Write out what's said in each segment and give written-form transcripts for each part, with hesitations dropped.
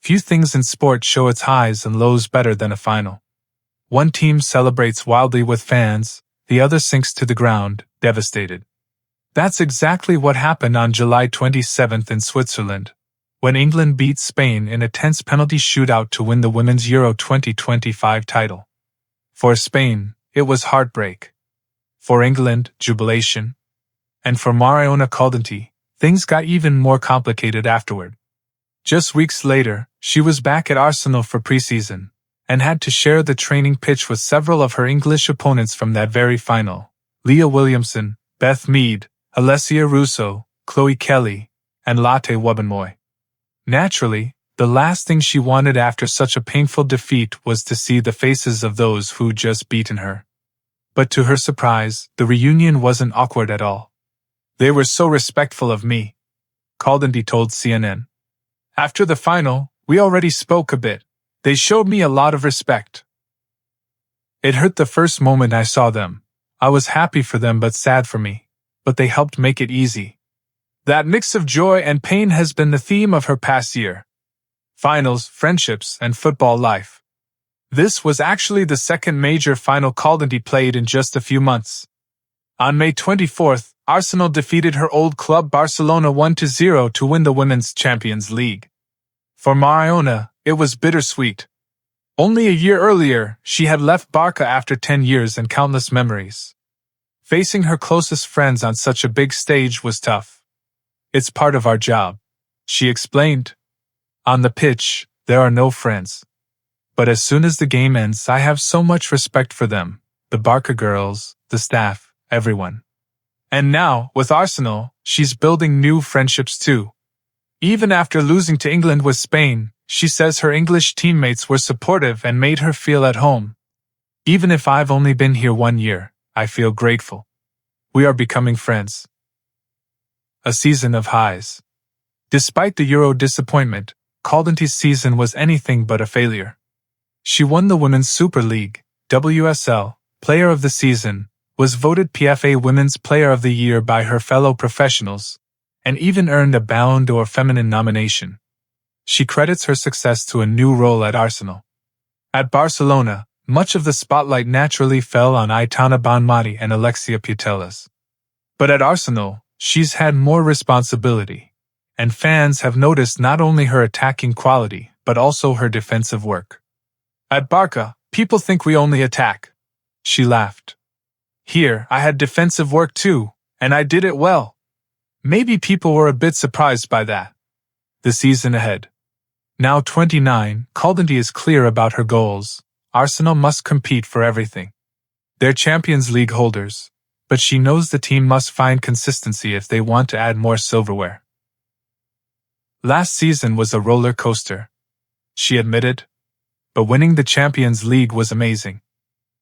Few things in sport show its highs and lows better than a final. One team celebrates wildly with fans, the other sinks to the ground, devastated. That's exactly what happened on July 27th in Switzerland, when England beat Spain in a tense penalty shootout to win the Women's Euro 2025 title. For Spain, it was heartbreak. For England, jubilation. And for Mariona Caldentey, things got even more complicated afterward. Just weeks later, she was back at Arsenal for pre-season, and had to share the training pitch with several of her English opponents from that very final: Leah Williamson, Beth Mead, Alessia Russo, Chloe Kelly, and Lotte Wubben-Moy. Naturally, the last thing she wanted after such a painful defeat was to see the faces of those who'd just beaten her. But to her surprise, the reunion wasn't awkward at all. "They were so respectful of me," Caldentey told CNN. "After the final, we already spoke a bit. They showed me a lot of respect. It hurt the first moment I saw them. I was happy for them but sad for me. But they helped make it easy." That mix of joy and pain has been the theme of her past year. Finals, friendships, and football life. This was actually the second major final Caldentey played in just a few months. On May 24th, Arsenal defeated her old club Barcelona 1-0 to win the Women's Champions League. For Mariona, it was bittersweet. Only a year earlier, she had left Barca after 10 years and countless memories. Facing her closest friends on such a big stage was tough. "It's part of our job," she explained. "On the pitch, there are no friends. But as soon as the game ends, I have so much respect for them, the Barca girls, the staff, everyone." And now, with Arsenal, she's building new friendships too. Even after losing to England with Spain, she says her English teammates were supportive and made her feel at home. "Even if I've only been here 1 year, I feel grateful. We are becoming friends." A season of highs. Despite the Euro disappointment, Caldentey's season was anything but a failure. She won the Women's Super League, WSL, Player of the Season, was voted PFA Women's Player of the Year by her fellow professionals, and even earned a Ballon d'Or feminine nomination. She credits her success to a new role at Arsenal. At Barcelona, much of the spotlight naturally fell on Aitana Bonmati and Alexia Putellas. But at Arsenal, she's had more responsibility, and fans have noticed not only her attacking quality, but also her defensive work. "At Barca, people think we only attack," she laughed. "Here, I had defensive work too, and I did it well." Maybe people were a bit surprised by that. The season ahead. Now 29, Caldentey is clear about her goals. Arsenal must compete for everything. They're Champions League holders, but she knows the team must find consistency if they want to add more silverware. "Last season was a roller coaster," she admitted, "but winning the Champions League was amazing.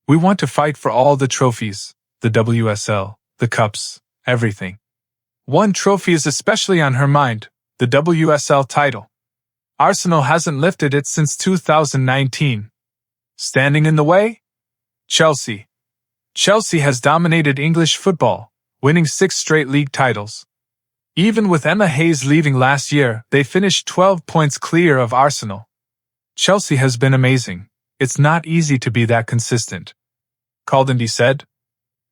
We want to fight for all the trophies, the WSL, the cups, everything. One trophy is especially on her mind, the WSL title. Arsenal hasn't lifted it since 2019. Standing in the way? Chelsea. Chelsea has dominated English football, winning 6 straight league titles. Even with Emma Hayes leaving last year, they finished 12 points clear of Arsenal. Chelsea has been amazing. It's not easy to be that consistent," Caldentey said.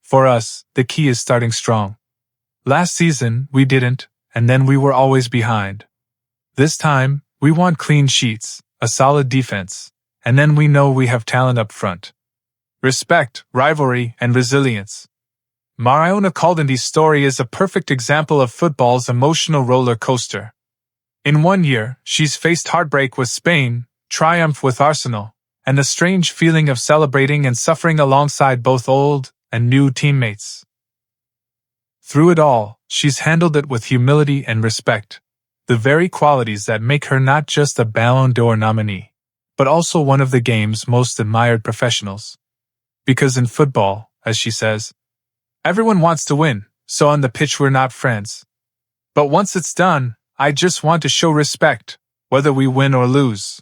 "For us, the key is starting strong. Last season, we didn't, and then we were always behind. This time, we want clean sheets, a solid defense, and then we know we have talent up front. Respect, rivalry, and resilience." Mariona Caldentey's story is a perfect example of football's emotional roller coaster. In 1 year, she's faced heartbreak with Spain, triumph with Arsenal, and a strange feeling of celebrating and suffering alongside both old and new teammates. Through it all, she's handled it with humility and respect, the very qualities that make her not just a Ballon d'Or nominee, but also one of the game's most admired professionals. Because in football, as she says, everyone wants to win, so on the pitch we're not friends. But once it's done, I just want to show respect, whether we win or lose.